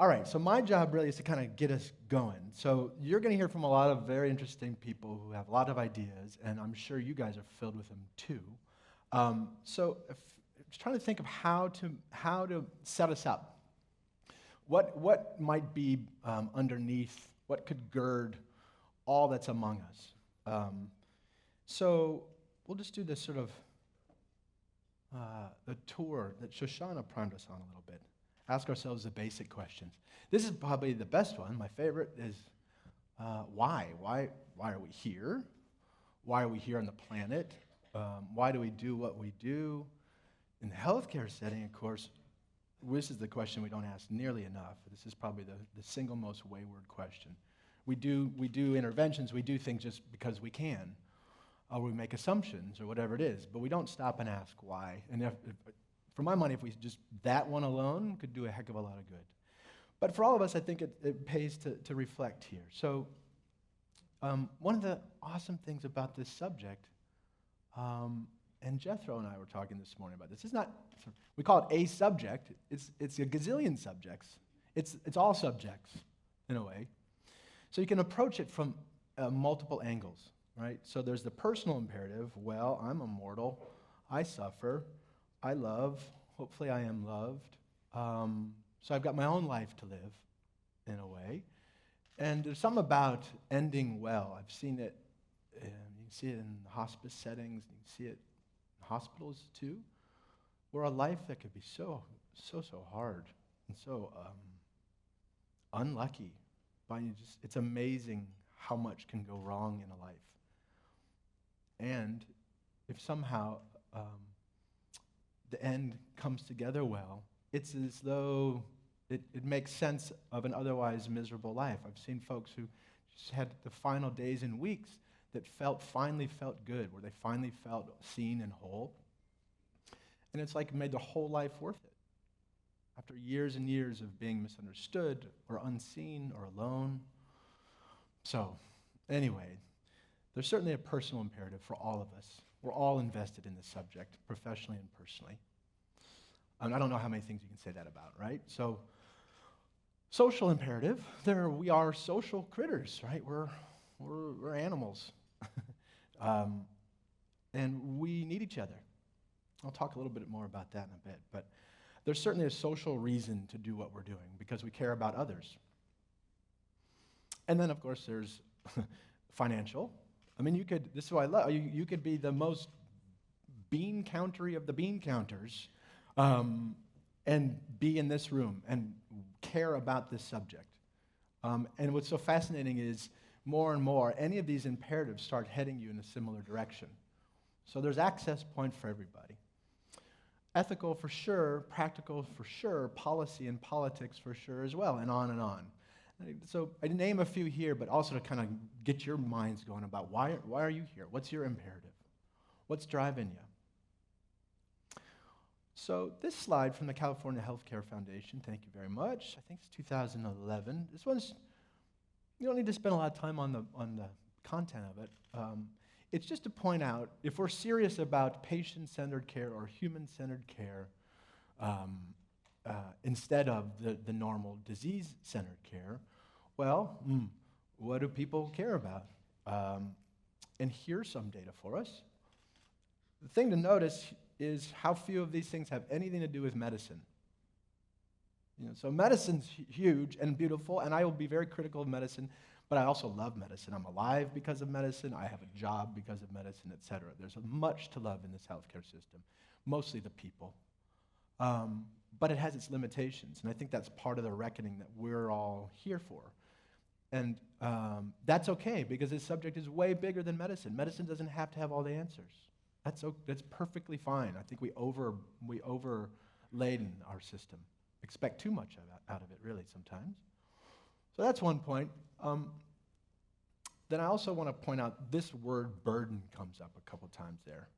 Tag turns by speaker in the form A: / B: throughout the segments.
A: All right, so my job really is to kind of get us going. So you're going to hear from a lot of very interesting people who have a lot of ideas, and I'm sure you guys are filled with them too. Just trying to think of how to set us up. What might be underneath, what could gird all that's among us. So we'll just do this sort of the tour that Shoshana primed us on a little bit. Ask ourselves the basic questions. This is probably the best one. My favorite is why? Why are we here? Why are we here on the planet? Why do we do what we do? In the healthcare setting, of course, this is the question we don't ask nearly enough. This is probably the single most wayward question. We do interventions, we do things just because we can, or we make assumptions or whatever it is, but we don't stop and ask why. And for my money, if we just, that one alone could do a heck of a lot of good. But for all of us, I think it pays to reflect here. So one of the awesome things about this subject, and Jethro and I were talking this morning about this, it's not, we call it a subject, it's a gazillion subjects. It's all subjects, in a way. So you can approach it from multiple angles, right? So there's the personal imperative. Well, I'm immortal, I suffer, I love, hopefully I am loved. So I've got my own life to live, in a way. And there's something about ending well. I've seen it, you can see it in hospice settings, you can see it in hospitals too, where a life that could be so hard and so unlucky. It's amazing how much can go wrong in a life. And if somehow the end comes together well, it's as though it makes sense of an otherwise miserable life. I've seen folks who just had the final days and weeks that finally felt good, where they finally felt seen and whole. And it's like it made the whole life worth it. After years and years of being misunderstood or unseen or alone. So, anyway, there's certainly a personal imperative for all of us. We're all invested in this subject, professionally and personally. And I don't know how many things you can say that about, right? So, social imperative, we are social critters, right? We're animals. And we need each other. I'll talk a little bit more about that in a bit, but there's certainly a social reason to do what we're doing, because we care about others. And then, of course, there's financial. I mean, this is what I love, you could be the most bean countery of the bean counters, and be in this room and care about this subject. And what's so fascinating is more and more, any of these imperatives start heading you in a similar direction. So there's access point for everybody. Ethical for sure, practical for sure, policy and politics for sure as well, and on and on. So I name a few here, but also to kind of get your minds going about why are you here? What's your imperative? What's driving you? So this slide from the California Healthcare Foundation, thank you very much. I think it's 2011. This one's, you don't need to spend a lot of time on the content of it. It's just to point out, if we're serious about patient-centered care or human-centered care, instead of the normal disease-centered care, well, what do people care about? And here's some data for us. The thing to notice is how few of these things have anything to do with medicine. So medicine's huge and beautiful, and I will be very critical of medicine, but I also love medicine. I'm alive because of medicine. I have a job because of medicine, et cetera. There's much to love in this healthcare system, mostly the people. But it has its limitations, and I think that's part of the reckoning that we're all here for. And that's okay, because this subject is way bigger than medicine. Medicine doesn't have to have all the answers. That's perfectly fine. I think we overladen our system. Expect too much out of it, really, sometimes. So that's one point. Then I also want to point out this word burden comes up a couple times there.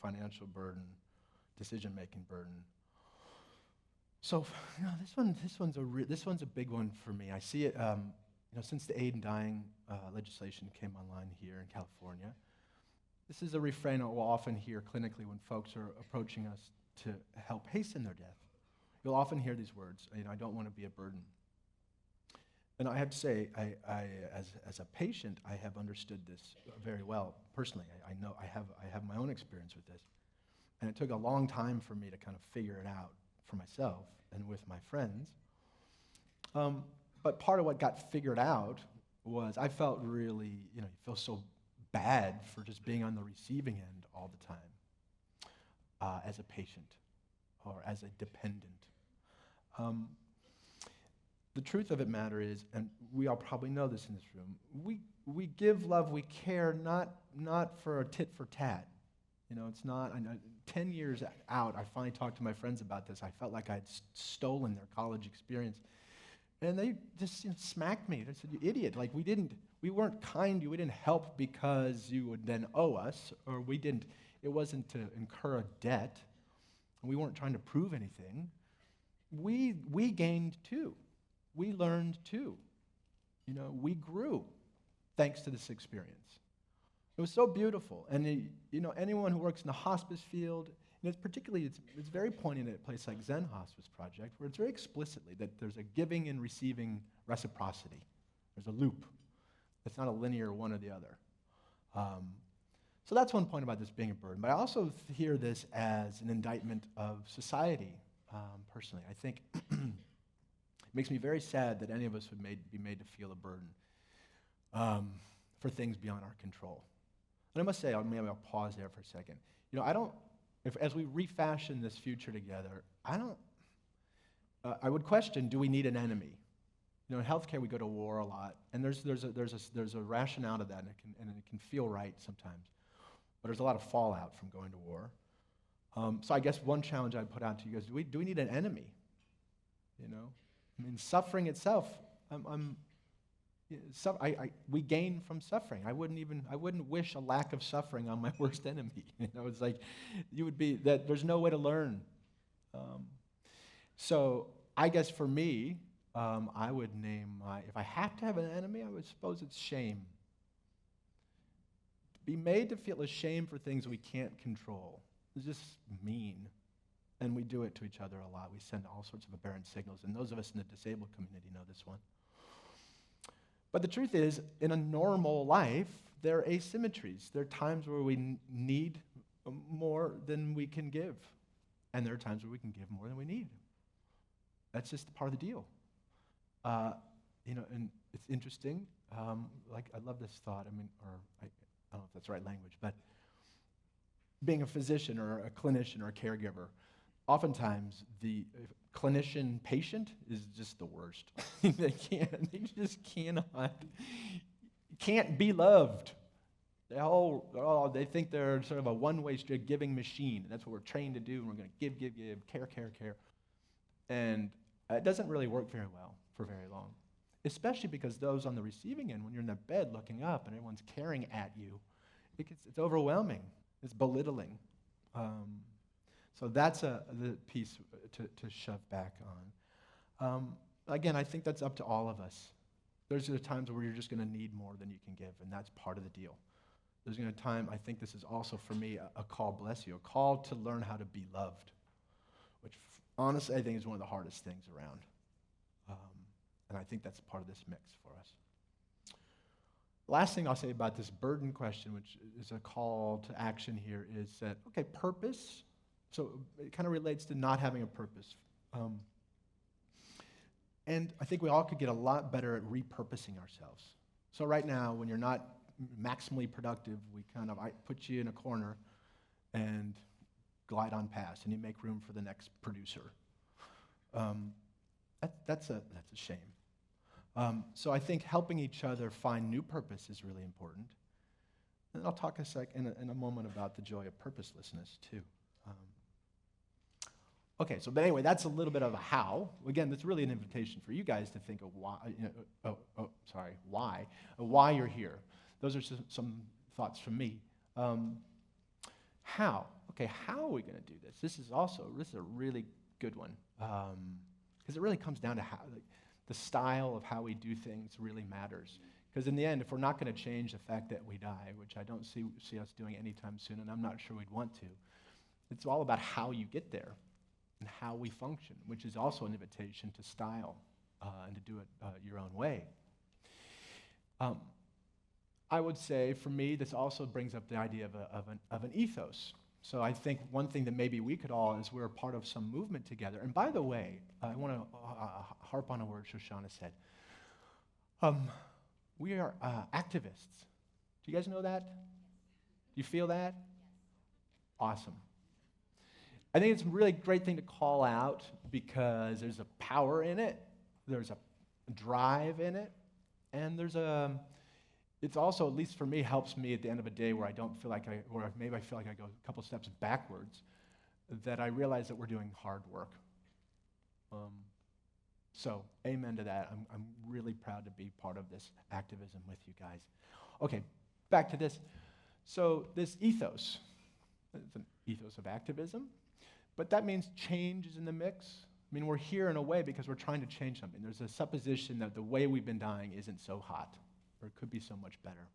A: Financial burden, decision-making burden. So this one's a big one for me. I see it since the aid and dying legislation came online here in California. This is a refrain that we'll often hear clinically when folks are approaching us to help hasten their death. You'll often hear these words, I don't want to be a burden. And I have to say, as a patient, I have understood this very well personally. I know I have my own experience with this. And it took a long time for me to kind of figure it out for myself and with my friends. But part of what got figured out was I felt really, you feel so bad for just being on the receiving end all the time as a patient or as a dependent. The truth of the matter is, and we all probably know this in this room, we give love, we care, not for a tit for tat. It's not, I know, 10 years out, I finally talked to my friends about this. I felt like I'd stolen their college experience. And they just smacked me. They said, "You idiot, like we weren't kind to you, we didn't help because you would then owe us, or it wasn't to incur a debt, and we weren't trying to prove anything. We gained too. We learned too. We grew thanks to this experience." It was so beautiful. And anyone who works in the hospice field, and it's very poignant at a place like Zen Hospice Project, where it's very explicitly that there's a giving and receiving reciprocity. There's a loop. It's not a linear one or the other. So that's one point about this being a burden. But I also hear this as an indictment of society, personally. I think it makes me very sad that any of us would be made to feel a burden for things beyond our control. And I must say, maybe I'll pause there for a second. As we refashion this future together, I would question, do we need an enemy? In healthcare, we go to war a lot, and there's a rationale to that, and it can feel right sometimes. But there's a lot of fallout from going to war. So I guess one challenge I'd put out to you guys, do we need an enemy? Suffering itself, we gain from suffering. I wouldn't wish a lack of suffering on my worst enemy. It's like there's no way to learn. So I guess for me, I would name if I have to have an enemy, I would suppose it's shame. To be made to feel ashamed for things we can't control is just mean. And we do it to each other a lot. We send all sorts of aberrant signals. And those of us in the disabled community know this one. But the truth is, in a normal life, there are asymmetries. There are times where we need more than we can give. And there are times where we can give more than we need. That's just part of the deal. And it's interesting. I love this thought. I don't know if that's the right language, but being a physician or a clinician or a caregiver, oftentimes the clinician-patient is just the worst. They just can't be loved. They think they're sort of a one-way street giving machine. That's what we're trained to do, and we're going to give, care. And it doesn't really work very well for very long, especially because those on the receiving end, when you're in the bed looking up and everyone's caring at you, it's overwhelming. It's belittling. So that's the piece to shove back on. Again, I think that's up to all of us. There's times where you're just going to need more than you can give, and that's part of the deal. There's going to be a time, I think this is also for me a call, bless you, a call to learn how to be loved, which honestly I think is one of the hardest things around. And I think that's part of this mix for us. Last thing I'll say about this burden question, which is a call to action here, is that, okay, purpose. So it kind of relates to not having a purpose. And I think we all could get a lot better at repurposing ourselves. So right now, when you're not maximally productive, I put you in a corner and glide on past, and you make room for the next producer. That's a shame. So I think helping each other find new purpose is really important. And I'll talk in a moment about the joy of purposelessness too. Okay, but anyway, that's a little bit of a how. Again, that's really an invitation for you guys to think of why you're here. Those are some thoughts from me. How? Okay, how are we going to do this? This is a really good one, because it really comes down to how the style of how we do things really matters. Because in the end, if we're not going to change the fact that we die, which I don't see us doing anytime soon, and I'm not sure we'd want to, it's all about how you get there. and how we function, which is also an invitation to style and to do it your own way. I would say, for me, this also brings up the idea of an ethos. So I think one thing that maybe we could all, is we're a part of some movement together. And by the way, I want to harp on a word Shoshana said. We are activists. Do you guys know that? Do you feel that? Awesome. I think it's a really great thing to call out because there's a power in it, there's a drive in it, and it's also, at least for me, helps me at the end of a day where I don't feel like or maybe I feel like I go a couple steps backwards, that I realize that we're doing hard work. So, amen to that. I'm really proud to be part of this activism with you guys. Okay, back to this. So, this ethos, it's an ethos of activism, but that means change is in the mix. I mean, we're here in a way because we're trying to change something. There's a supposition that the way we've been dying isn't so hot, or it could be so much better.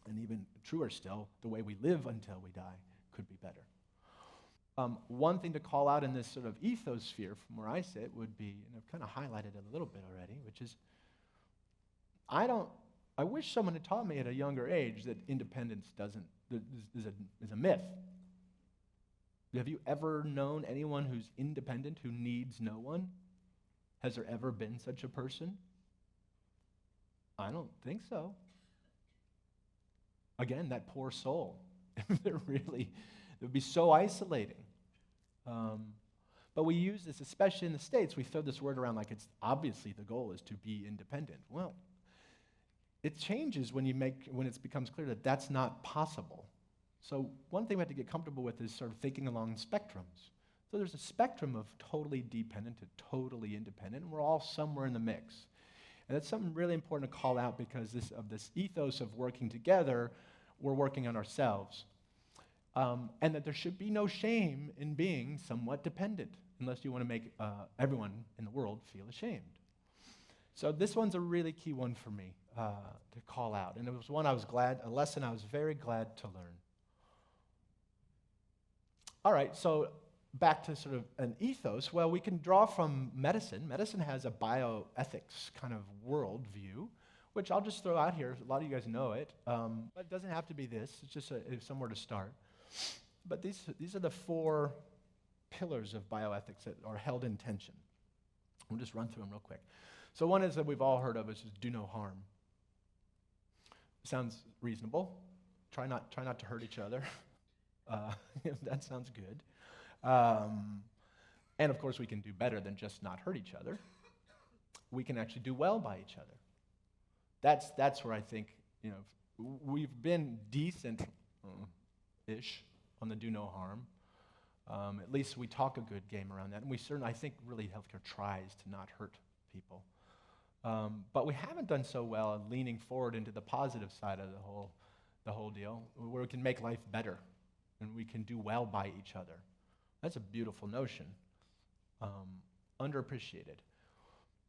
A: And even truer still, the way we live until we die could be better. One thing to call out in this sort of ethos sphere from where I sit would be, and I've kind of highlighted it a little bit already, which is, I wish someone had taught me at a younger age that independence is a myth. Have you ever known anyone who's independent, who needs no one? Has there ever been such a person? I don't think so. Again, that poor soul. It would be so isolating. But we use this, especially in the States, we throw this word around like it's obviously the goal is to be independent. Well, it changes when it becomes clear that that's not possible. So one thing we have to get comfortable with is sort of thinking along spectrums. So there's a spectrum of totally dependent to totally independent, and we're all somewhere in the mix. And that's something really important to call out because of this ethos of working together, we're working on ourselves. And that there should be no shame in being somewhat dependent, unless you want to make everyone in the world feel ashamed. So this one's a really key one for me to call out. And it was one a lesson I was very glad to learn. All right, so back to sort of an ethos. Well, we can draw from medicine. Medicine has a bioethics kind of worldview, which I'll just throw out here. A lot of you guys know it, but it doesn't have to be this. It's just somewhere to start. But these are the 4 pillars of bioethics that are held in tension. We'll just run through them real quick. So one is that we've all heard of, is do no harm. Sounds reasonable. Try not to hurt each other. That sounds good. And of course, we can do better than just not hurt each other. We can actually do well by each other. That's where I think, we've been decent-ish on the do no harm. At least we talk a good game around that. And I think really healthcare tries to not hurt people. But we haven't done so well at leaning forward into the positive side of the whole deal, where we can make life better and we can do well by each other. That's a beautiful notion, underappreciated.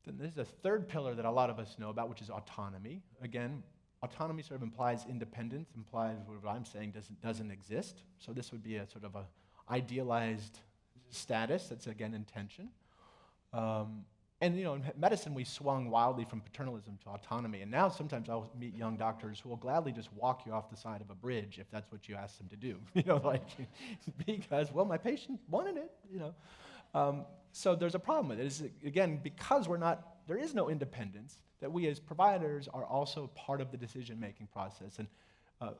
A: Then there's a third pillar that a lot of us know about, which is autonomy. Again, autonomy sort of implies independence, implies what I'm saying doesn't exist. So this would be a sort of a idealized status that's, again, in tension. And in medicine, we swung wildly from paternalism to autonomy. And now sometimes I'll meet young doctors who will gladly just walk you off the side of a bridge if that's what you ask them to do. Because, well, my patient wanted it, So there's a problem with it. It's, again, because there is no independence, that we as providers are also part of the decision-making process. And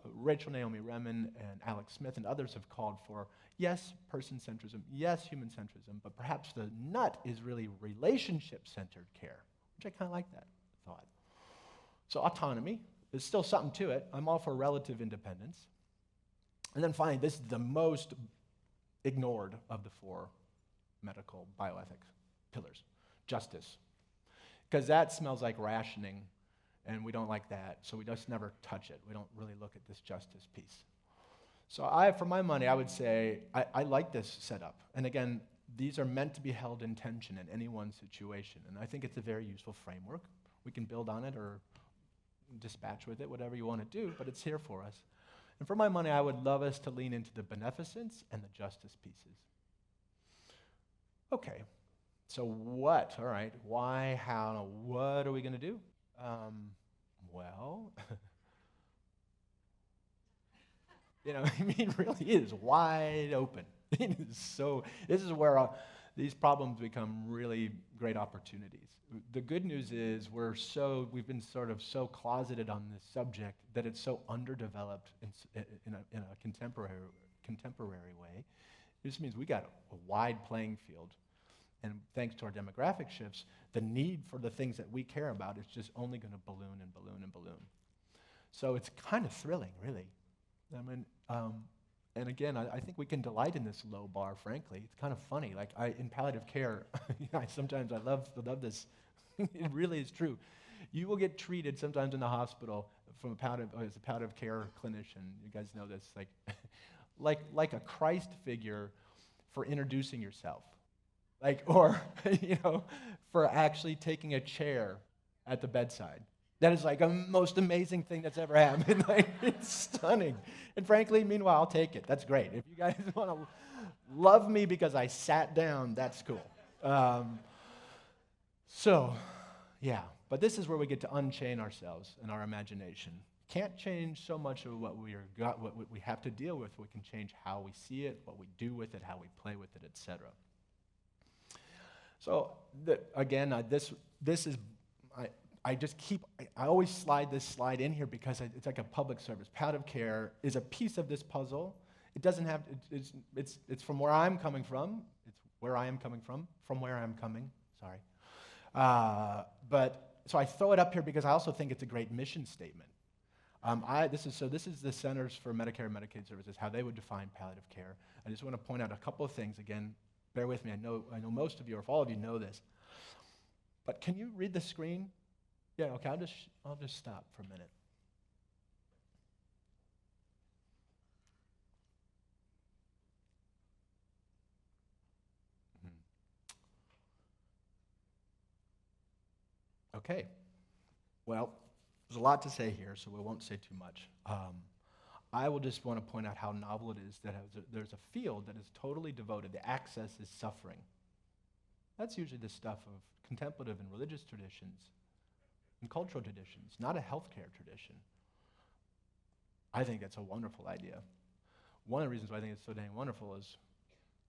A: Rachel Naomi Remen and Alex Smith and others have called for, yes, person-centrism, yes, human-centrism, but perhaps the nut is really relationship-centered care, which I kind of like that thought. So autonomy, there's still something to it. I'm all for relative independence. And then finally, this is the most ignored of the 4 medical bioethics pillars, justice. Because that smells like rationing, and we don't like that, so we just never touch it. We don't really look at this justice piece. So for my money, I would say I like this setup. And again, these are meant to be held in tension in any one situation, and I think it's a very useful framework. We can build on it or dispatch with it, whatever you want to do, but it's here for us. And for my money, I would love us to lean into the beneficence and the justice pieces. Okay, so what? All right, why, how, what are we going to do? Well, I mean, it really is wide open. It is so, this is where these problems become really great opportunities. The good news is we've been sort of so closeted on this subject that it's so underdeveloped in a contemporary way. This means we got a wide playing field. And thanks to our demographic shifts, the need for the things that we care about is just only going to balloon and balloon and balloon. So it's kind of thrilling, really. I mean, and again, I think we can delight in this low bar, frankly. It's kind of funny. Like in palliative care, sometimes I love this. It really is true. You will get treated sometimes in the hospital from as a palliative care clinician. You guys know this, like a Christ figure for introducing yourself. Or for actually taking a chair at the bedside. That is like a most amazing thing that's ever happened. It's stunning. And frankly, meanwhile, I'll take it. That's great. If you guys want to love me because I sat down, that's cool. Yeah. But this is where we get to unchain ourselves and our imagination. Can't change so much of what we have to deal with. We can change how we see it, what we do with it, how we play with it, etc. So again, this is, I always slide this slide in here because it's like a public service. Palliative care is a piece of this puzzle. It doesn't have, it's from where I'm coming from. It's where I am coming from where I'm coming, sorry. So I throw it up here because I also think it's a great mission statement. This is the Centers for Medicare and Medicaid Services, how they would define palliative care. I just want to point out a couple of things. Again, bear with me. I know most of you, or if all of you know this. But can you read the screen? Yeah, okay, I'll just stop for a minute. Okay. Well, there's a lot to say here, so we won't say too much. I will just want to point out how novel it is that there's a field that is totally devoted. The axis is suffering. That's usually the stuff of contemplative and religious traditions and cultural traditions, not a healthcare tradition. I think that's a wonderful idea. One of the reasons why I think it's so dang wonderful is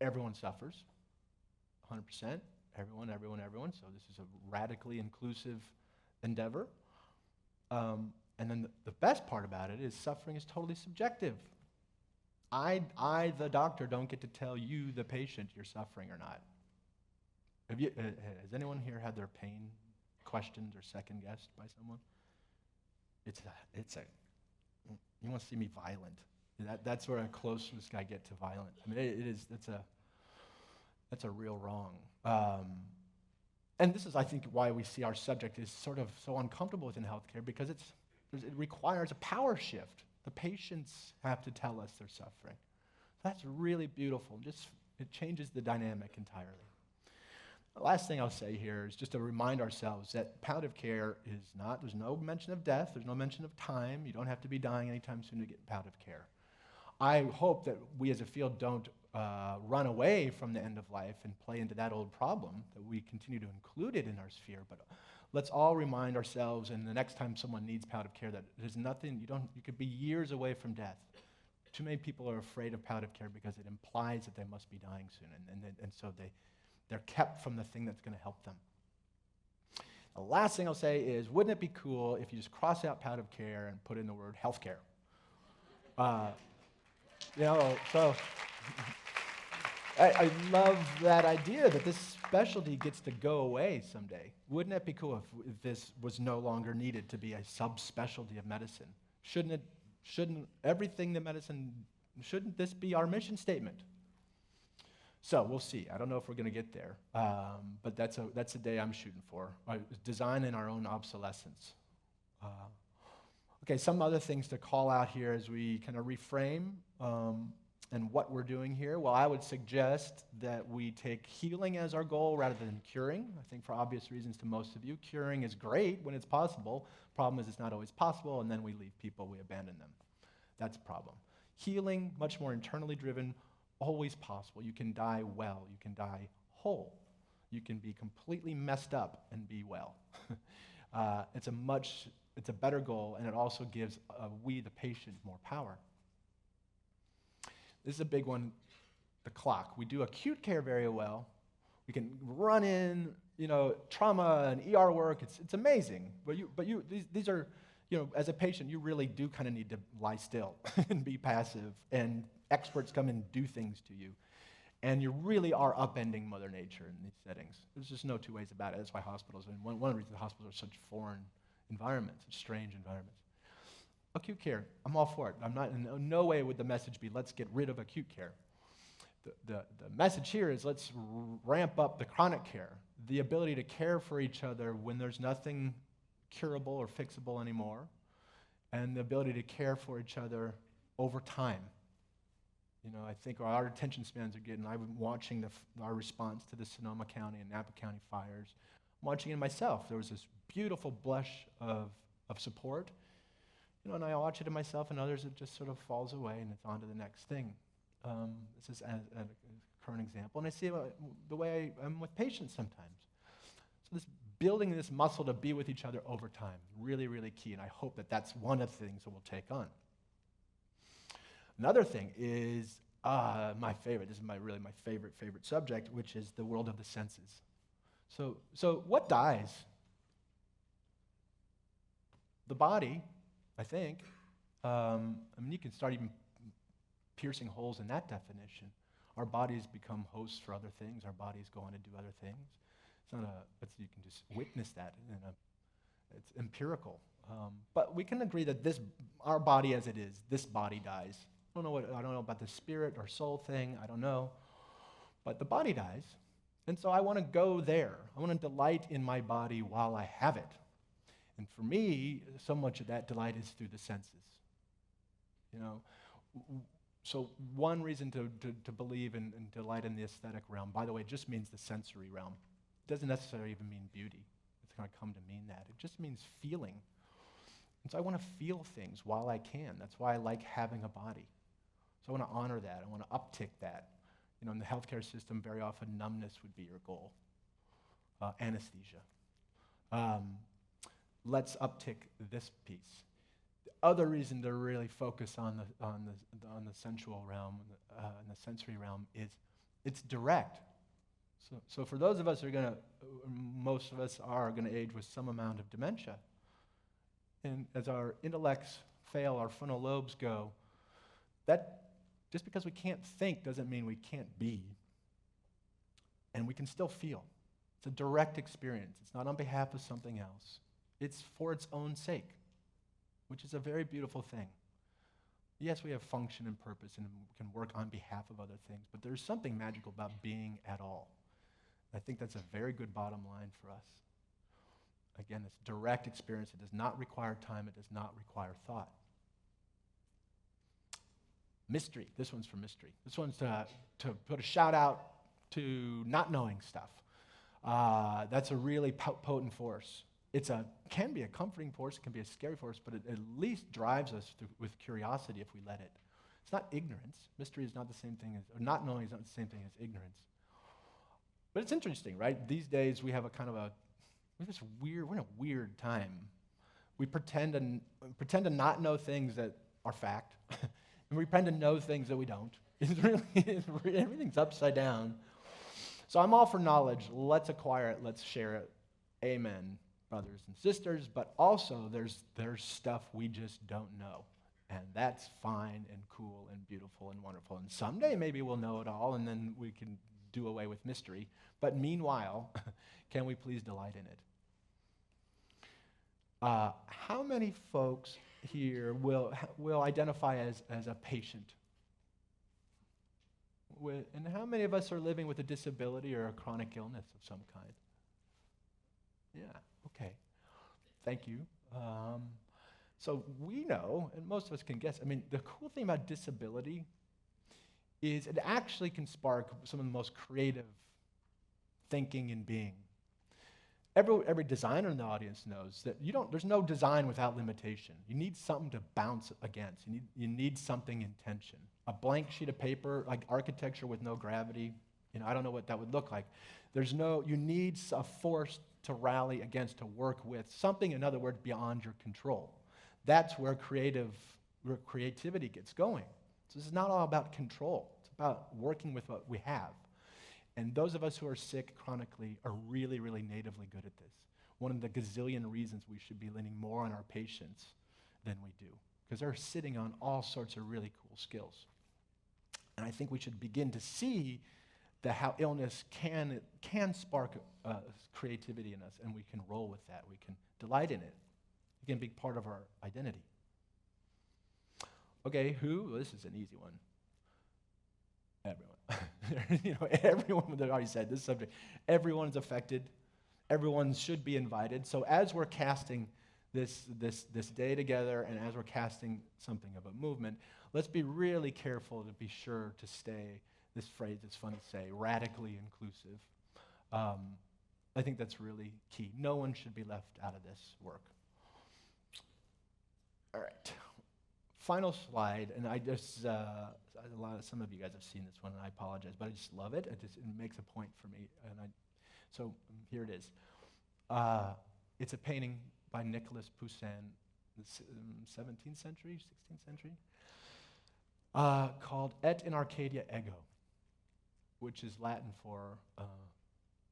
A: everyone suffers, 100%, everyone. So this is a radically inclusive endeavor. And then the best part about it is suffering is totally subjective. I, the doctor, don't get to tell you, the patient, you're suffering or not. Has anyone here had their pain questioned or second-guessed by someone? You want to see me violent. That's where closest I get to violent. I mean, that's a real wrong. And this is, I think, why we see our subject is sort of so uncomfortable within healthcare, because it requires a power shift. The patients have to tell us they're suffering. That's really beautiful. It changes the dynamic entirely. The last thing I'll say here is just to remind ourselves that palliative care there's no mention of death, there's no mention of time. You don't have to be dying anytime soon to get palliative care. I hope that we as a field don't run away from the end of life and play into that old problem, that we continue to include it in our sphere. But let's all remind ourselves, and the next time someone needs palliative care, that there's nothing, you could be years away from death. Too many people are afraid of palliative care because it implies that they must be dying soon, and so they're kept from the thing that's going to help them. The last thing I'll say is, wouldn't it be cool if you just cross out palliative care and put in the word healthcare? So I love that idea that this specialty gets to go away someday. Wouldn't it be cool if this was no longer needed to be a subspecialty of medicine? Shouldn't this be our mission statement? So we'll see. I don't know if we're going to get there, but that's the day I'm shooting for. Design in our own obsolescence. Okay, some other things to call out here as we kind of reframe and what we're doing here. Well, I would suggest that we take healing as our goal rather than curing. I think for obvious reasons to most of you, curing is great when it's possible. Problem is it's not always possible, and then we leave people, we abandon them. That's a problem. Healing, much more internally driven, always possible. You can die well. You can die whole. You can be completely messed up and be well. It's a better goal, and it also gives we, the patient, more power. This is a big one, the clock. We do acute care very well. We can run in, trauma and ER work. It's amazing. These are, as a patient, you really do kind of need to lie still and be passive, and experts come and do things to you. And you really are upending Mother Nature in these settings. There's just no two ways about it. That's why hospitals, and one of the reasons hospitals are such foreign environments, such strange environments. Acute care, I'm all for it. I'm not, in no way would the message be, let's get rid of acute care. The message here is let's ramp up the chronic care, the ability to care for each other when there's nothing curable or fixable anymore, and the ability to care for each other over time. I think our attention spans are getting, I've been watching our response to the Sonoma County and Napa County fires. I'm watching it myself. There was this beautiful blush of support, and I watch it in myself, and others, it just sort of falls away, and it's on to the next thing. This is a current example, and I see the way I'm with patients sometimes. So this building this muscle to be with each other over time, really, really key, and I hope that that's one of the things that we'll take on. Another thing is my favorite. This is really my favorite subject, which is the world of the senses. So what dies? The body, I think. You can start even piercing holes in that definition. Our bodies become hosts for other things. Our bodies go on to do other things. You can just witness that. It's empirical. But we can agree that our body as it is, this body dies. I don't know about the spirit or soul thing. I don't know. But the body dies. And so I want to go there. I want to delight in my body while I have it. And for me, so much of that delight is through the senses. So one reason to believe and delight in the aesthetic realm, by the way, just means the sensory realm. It doesn't necessarily even mean beauty. It's going to come to mean that. It just means feeling. And so I want to feel things while I can. That's why I like having a body. So I want to honor that. I want to uptick that. In the healthcare system, very often numbness would be your goal. Anesthesia. Let's uptick this piece. The other reason to really focus on the sensual realm and the sensory realm is it's direct. So for those of us most of us are going to age with some amount of dementia. And as our intellects fail, our frontal lobes go, that just because we can't think doesn't mean we can't be. And we can still feel. It's a direct experience. It's not on behalf of something else. It's for its own sake, which is a very beautiful thing. Yes, we have function and purpose and can work on behalf of other things, but there's something magical about being at all. I think that's a very good bottom line for us. Again, it's direct experience. It does not require time. It does not require thought. Mystery. This one's for mystery. This one's to put a shout out to not knowing stuff. That's a really potent force. Can be a comforting force. It can be a scary force, but it at least drives us with curiosity if we let it. It's not ignorance. Mystery is not the same thing or not knowing is not the same thing as ignorance. But it's interesting, right? These days we have we're in a weird time. We pretend to not know things that are fact, and we pretend to know things that we don't. Everything's upside down. So I'm all for knowledge. Let's acquire it. Let's share it. Amen, brothers and sisters. But also there's stuff we just don't know. And that's fine and cool and beautiful and wonderful. And someday maybe we'll know it all, and then we can do away with mystery. But meanwhile, can we please delight in it? How many folks here will identify as a patient? And how many of us are living with a disability or a chronic illness of some kind? Yeah, okay. Thank you. So we know, and most of us can guess, the cool thing about disability is it actually can spark some of the most creative thinking and being. Every designer in the audience knows that there's no design without limitation. You need something to bounce against. You need something in tension. A blank sheet of paper, like architecture with no gravity, I don't know what that would look like. You need a force to rally against, to work with, something, in other words, beyond your control. That's where creativity gets going. So this is not all about control. It's about working with what we have. And those of us who are sick chronically are really, really natively good at this. One of the gazillion reasons we should be leaning more on our patients than we do, because they're sitting on all sorts of really cool skills. And I think we should begin to see how illness can spark creativity in us, and we can roll with that. We can delight in it. It can be part of our identity. Okay, who? Well, this is an easy one. Everyone. Everyone that already said this subject. Everyone is affected. Everyone should be invited. So as we're casting this day together, and as we're casting something of a movement, let's be really careful to be sure to stay, this phrase it's fun to say, radically inclusive. I think that's really key. No one should be left out of this work. All right. Final slide, and some of you guys have seen this one, and I apologize, but I just love it. It makes a point for me, so here it is. It's a painting by Nicolas Poussin, the 17th century, 16th century, called Et in Arcadia Ego, which is Latin for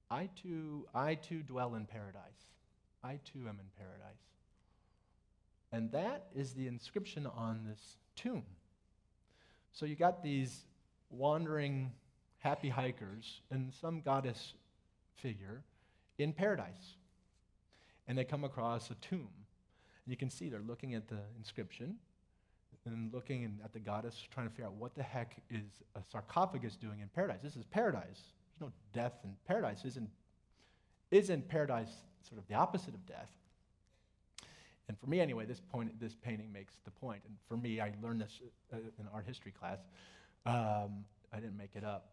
A: I too dwell in paradise. I too am in paradise. And that is the inscription on this tomb. So you got these wandering happy hikers and some goddess figure in paradise. And they come across a tomb. And you can see they're looking at the inscription and looking at the goddess, trying to figure out what the heck is a sarcophagus doing in paradise. This is paradise. There's no death in paradise. Isn't paradise sort of the opposite of death? And for me, anyway, this painting makes the point. And for me, I learned this in art history class. I didn't make it up.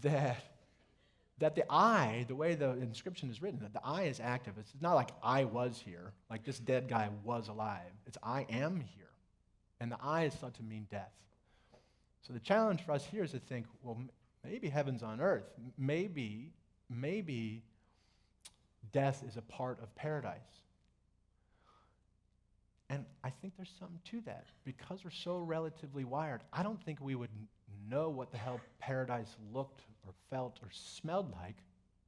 A: That the I, the way the inscription is written, that the I is active. It's not like I was here, like this dead guy was alive. It's I am here. And the I is thought to mean death. So the challenge for us here is to think, well, maybe heaven's on earth. Maybe death is a part of paradise. And I think there's something to that. Because we're so relatively wired, I don't think we would know what the hell paradise looked or felt or smelled like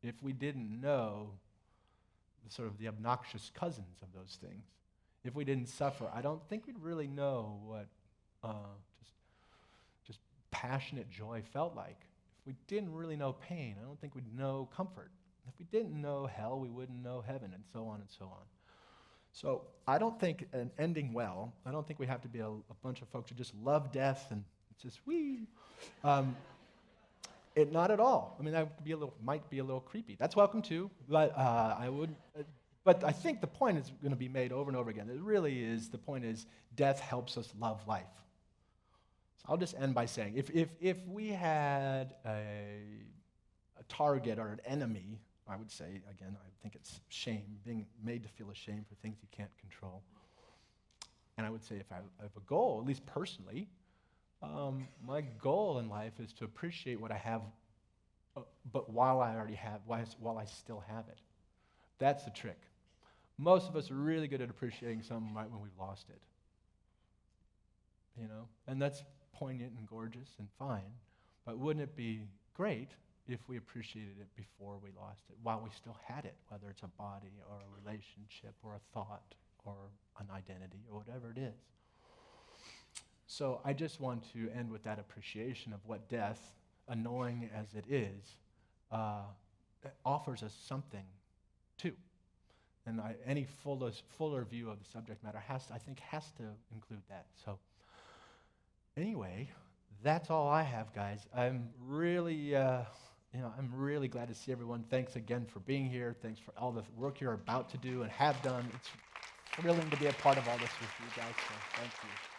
A: if we didn't know the obnoxious cousins of those things. If we didn't suffer, I don't think we'd really know what just passionate joy felt like. If we didn't really know pain, I don't think we'd know comfort. If we didn't know hell, we wouldn't know heaven, and so on and so on. So I don't think ending well, I don't think we have to be a bunch of folks who just love death and it's just wee. Not at all. I mean, that might be a little creepy. That's welcome too, but But I think the point is going to be made over and over again. It really is. The point is, death helps us love life. So I'll just end by saying, if we had a target or an enemy, I would say, again, I think it's shame, being made to feel ashamed for things you can't control. And I would say if I have a goal, at least personally, my goal in life is to appreciate what I have, but while I still have it. That's the trick. Most of us are really good at appreciating something right when we've lost it. And that's poignant and gorgeous and fine, but wouldn't it be great if we appreciated it before we lost it, while we still had it, whether it's a body or a relationship or a thought or an identity or whatever it is. So I just want to end with that appreciation of what death, annoying as it is, offers us something too. And any fuller view of the subject matter has to include that. So anyway, that's all I have, guys. I'm really glad to see everyone. Thanks again for being here. Thanks for all the work you're about to do and have done. It's thrilling to be a part of all this with you guys, so thank you.